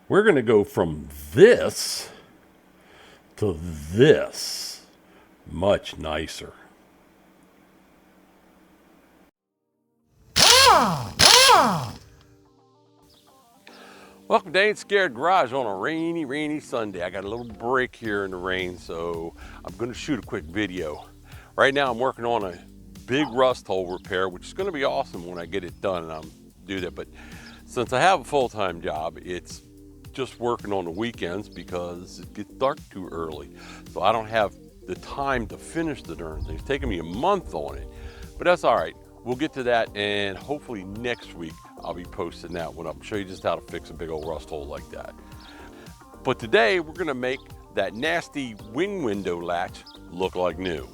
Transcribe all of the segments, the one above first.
We're going to go from this to this. Much nicer. Welcome to Ain't Scared Garage on a rainy Sunday. I got a little break here in the rain, so I'm going to shoot a quick video. Right now I'm working on a big rust hole repair, which is going to be awesome when I get it done and I'm do that. But since I have a full-time job, it's just working on the weekends because it gets dark too early. So I don't have the time to finish the darn thing. It's taking me a month on it, but that's all right. We'll get to that, and hopefully next week I'll be posting that one up and show you just how to fix a big old rust hole like that. But today we're gonna make that nasty wing window latch look like new.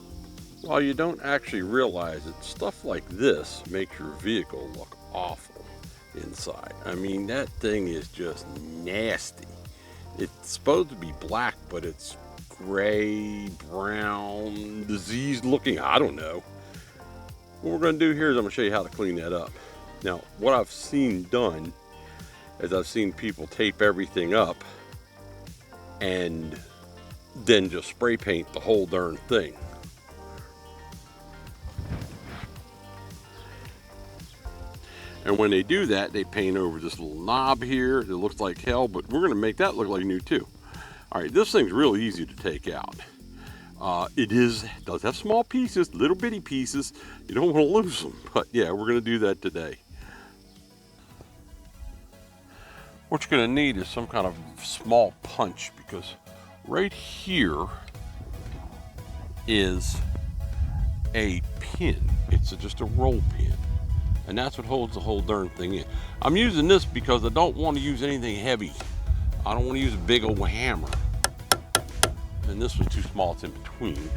While you don't actually realize it, stuff like this makes your vehicle look awful inside. I mean, that thing is just nasty. It's supposed to be black, but it's gray, brown, diseased looking, I don't know. What we're going to do here is I'm going to show you how to clean that up. Now, what I've seen done is I've seen people tape everything up and then just spray paint the whole darn thing. And when they do that, they paint over this little knob here. It looks like hell, but we're going to make that look like new too. All right, this thing's really easy to take out. It does have small pieces, little bitty pieces. You don't want to lose them, but yeah, we're going to do that today. What you're going to need is some kind of small punch, because right here is a pin. It's just a roll pin, and that's what holds the whole darn thing in. I'm using this because I don't want to use anything heavy. I don't want to use a big old hammer. And this was too small, it's in between.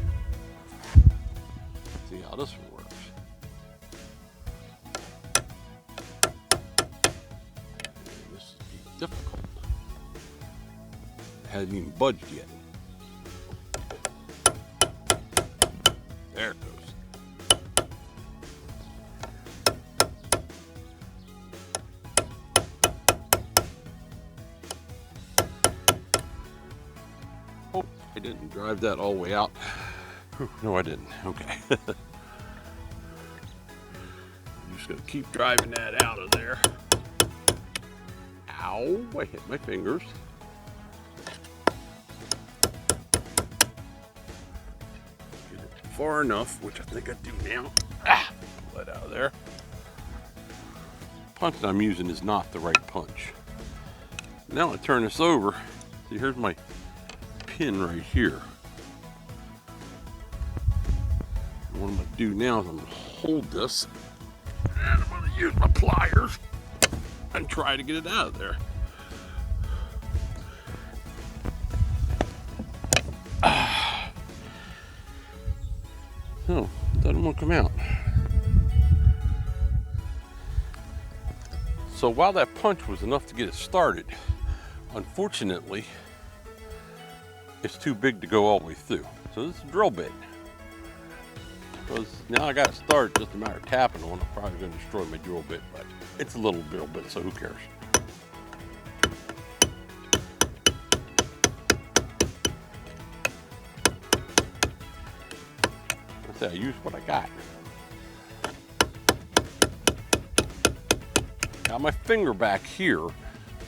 See how this one works. And this is difficult. It hasn't even budged yet. There it goes. I didn't drive that all the way out. Whew, no, I didn't. Okay. I'm just going to keep driving that out of there. Ow, I hit my fingers. Get it far enough, which I think I do now. Pull that out of there. The punch that I'm using is not the right punch. Now I turn this over. See, here's my pin right here. And what I'm going to do now is I'm going to hold this, and I'm going to use my pliers and try to get it out of there. No, it doesn't want to come out. So while that punch was enough to get it started, unfortunately, it's too big to go all the way through. So this is a drill bit. Because now I got it started, just a matter of tapping on it. I'm probably going to destroy my drill bit, but it's a little drill bit, so who cares? Let's say I use what I got. Got my finger back here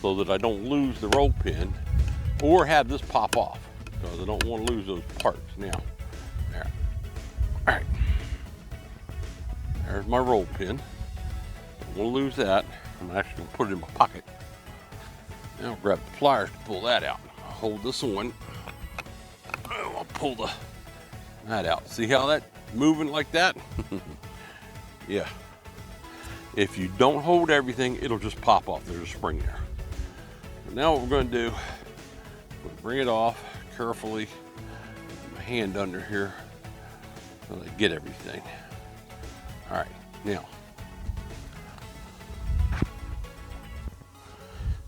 so that I don't lose the roll pin or have this pop off, because I don't want to lose those parts. Now, there. All right, there's my roll pin. Don't want to lose that. I'm actually going to put it in my pocket. Now I'll grab the pliers to pull that out. I'll hold this one. I'll pull that out. See how that's moving like that? Yeah. If you don't hold everything, it'll just pop off. There's a spring there. But now what we're going to do, we'll bring it off carefully. Put my hand under here so I get everything. All right, now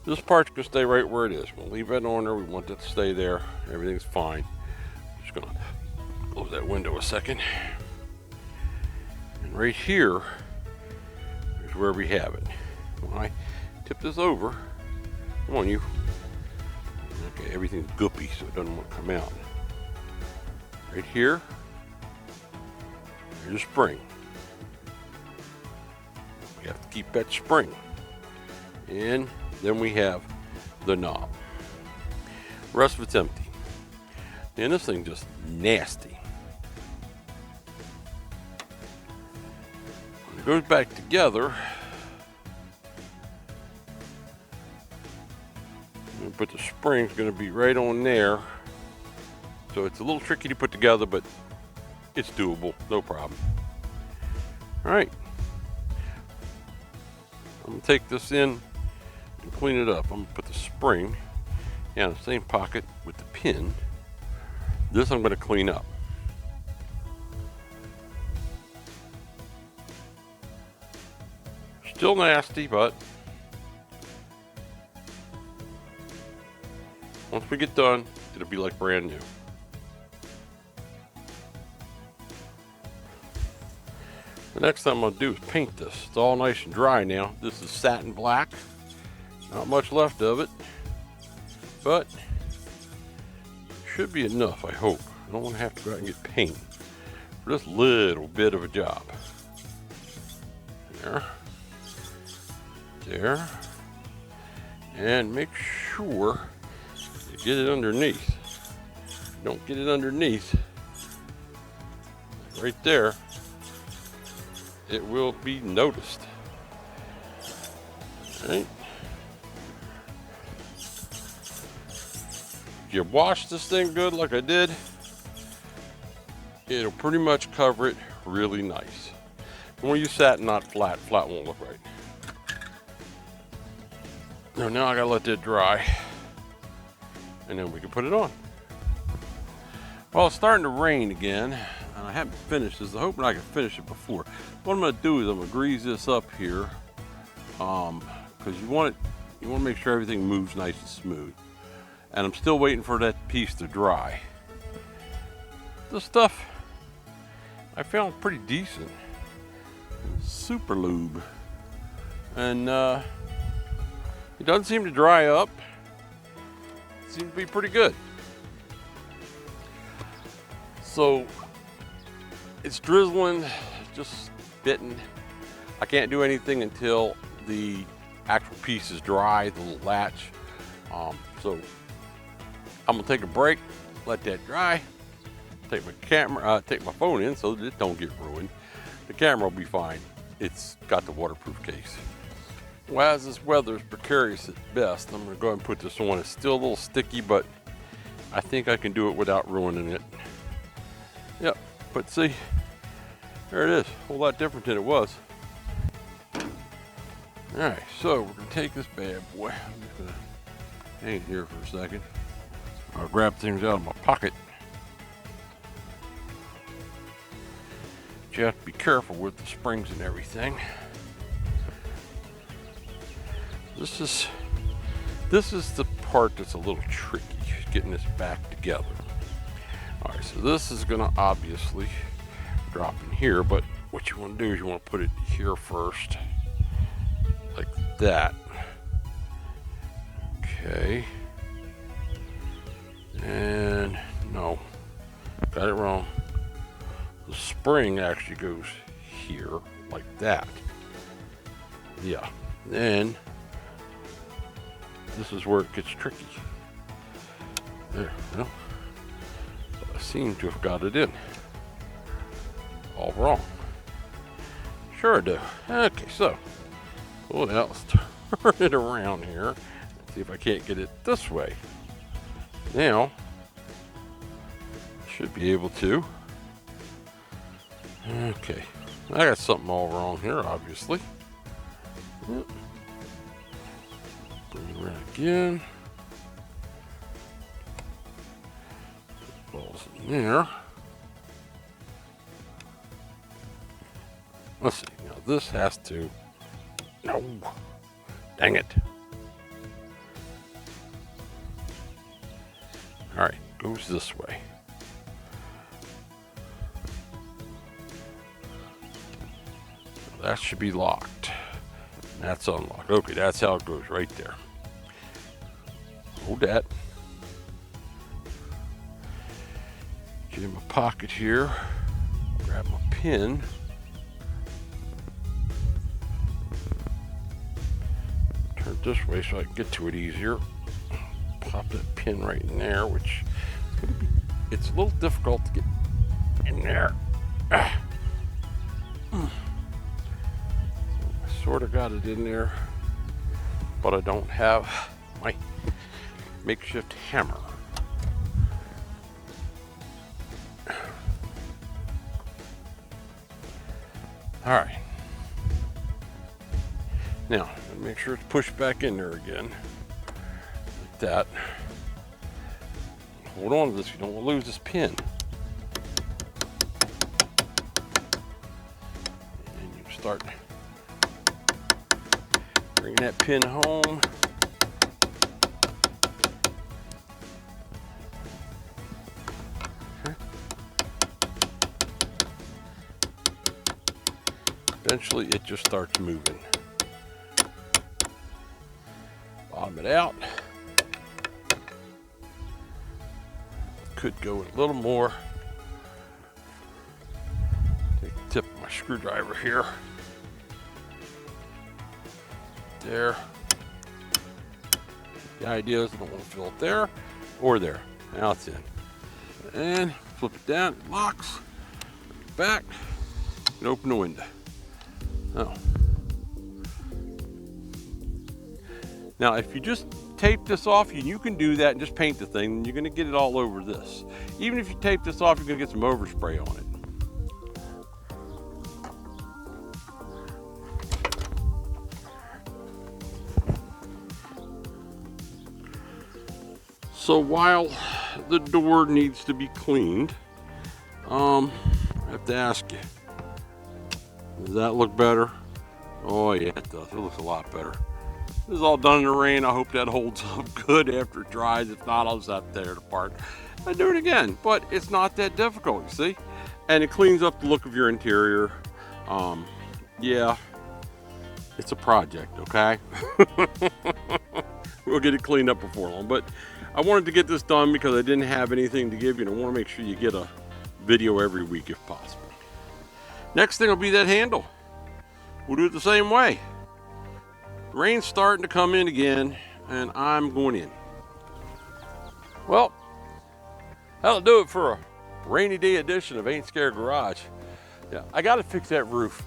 this part's gonna stay right where it is. We'll leave that on there. We want that to stay there. Everything's fine. Just gonna close that window a second. And right here is where we have it. When I tip this over, come on you, Okay, everything's goopy, so it doesn't want to come out. Right here, there's a spring. We have to keep that spring. And then we have the knob. The rest of it's empty. And this thing's just nasty. When it goes back together, but the spring's going to be right on there. So it's a little tricky to put together, but it's doable, no problem. All right. I'm going to take this in and clean it up. I'm going to put the spring in the same pocket with the pin. This I'm going to clean up. Still nasty, but once we get done, it'll be like brand new. The next thing I'm going to do is paint this. It's all nice and dry now. This is satin black. Not much left of it, but should be enough, I hope. I don't want to have to go out and get paint for this little bit of a job. There. There. And make sure you get it underneath. If you don't get it underneath, right there, it will be noticed. All right. If you wash this thing good like I did, it'll pretty much cover it really nice. When you use satin, not flat, flat won't look right. Now I gotta let that dry, and then we can put it on. Well, it's starting to rain again, and I haven't finished this. I'm hoping I can finish it before. What I'm gonna do is I'm gonna grease this up here, because you want to make sure everything moves nice and smooth. And I'm still waiting for that piece to dry. This stuff I found pretty decent. Super lube. And it doesn't seem to dry up. It seems to be pretty good. So it's drizzling, just spitting. I can't do anything until the actual piece is dry, the little latch. So I'm gonna take a break, let that dry, take my camera, take my phone in so that it don't get ruined. The camera will be fine. It's got the waterproof case. Well, as this weather is precarious at best, I'm gonna go ahead and put this on. It's still a little sticky, but I think I can do it without ruining it. Yep, but see, there it is, a whole lot different than it was. All right, so we're gonna take this bad boy. I'm just gonna hang it here for a second. I'll grab things out of my pocket. But you have to be careful with the springs and everything. This is the part that's a little tricky, getting this back together. All right, so this is gonna obviously drop in here, but what you wanna do is you wanna put it here first, like that. Okay. And no, got it wrong. The spring actually goes here, like that. Yeah, then this is where it gets tricky. There, well, I seem to have got it in. All wrong. Sure I do. Okay, so, well, now let's turn it around here and see if I can't get it this way. Now, should be able to. Okay, I got something all wrong here, obviously. Yep. Bring it around again. Balls in there. Let's see, now this has to, no, dang it. All right, goes this way. So that should be locked. That's unlocked. Okay, that's how it goes right there. Hold that. Get in my pocket here, grab my pin. Turn it this way so I can get to it easier. Pop that pin right in there, which is gonna be, it's a little difficult to get in there. I sort of got it in there, but I don't have my makeshift hammer. All right. Now, make sure it's pushed back in there again, like that. Hold on to this, you don't want to lose this pin. And you start bringing that pin home. Okay. Eventually, it just starts moving. Bottom it out. Could go a little more. Take the tip of my screwdriver here. There. The idea is I don't want to fill it there or there. Now it's in. And flip it down, it locks. Back and open the window. Oh. Now, if you just tape this off, you can do that and just paint the thing, and you're gonna get it all over this. Even if you tape this off, you're gonna get some overspray on it. So while the door needs to be cleaned, I have to ask you, does that look better? Oh yeah, it does. It looks a lot better. This is all done in the rain. I hope that holds up good after it dries. If not, I'll just have to tear it apart and do it again. But it's not that difficult, you see? And it cleans up the look of your interior. Yeah, it's a project, okay? We'll get it cleaned up before long. But I wanted to get this done because I didn't have anything to give you. And I want to make sure you get a video every week if possible. Next thing will be that handle. We'll do it the same way. Rain's starting to come in again, and I'm going in. Well, that'll do it for a rainy day edition of Ain't Scared Garage. Yeah, I gotta fix that roof.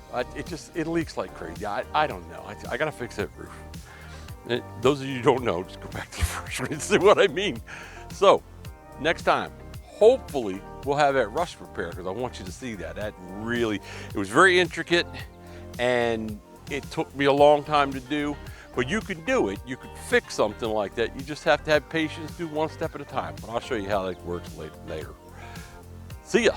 It leaks like crazy. I don't know. I gotta fix that roof. And those of you who don't know, just go back to the first one and see what I mean. So, next time, hopefully we'll have that rust repair because I want you to see that. It was very intricate, and it took me a long time to do, but you can do it. You can fix something like that. You just have to have patience, do one step at a time. But I'll show you how that works later. See ya.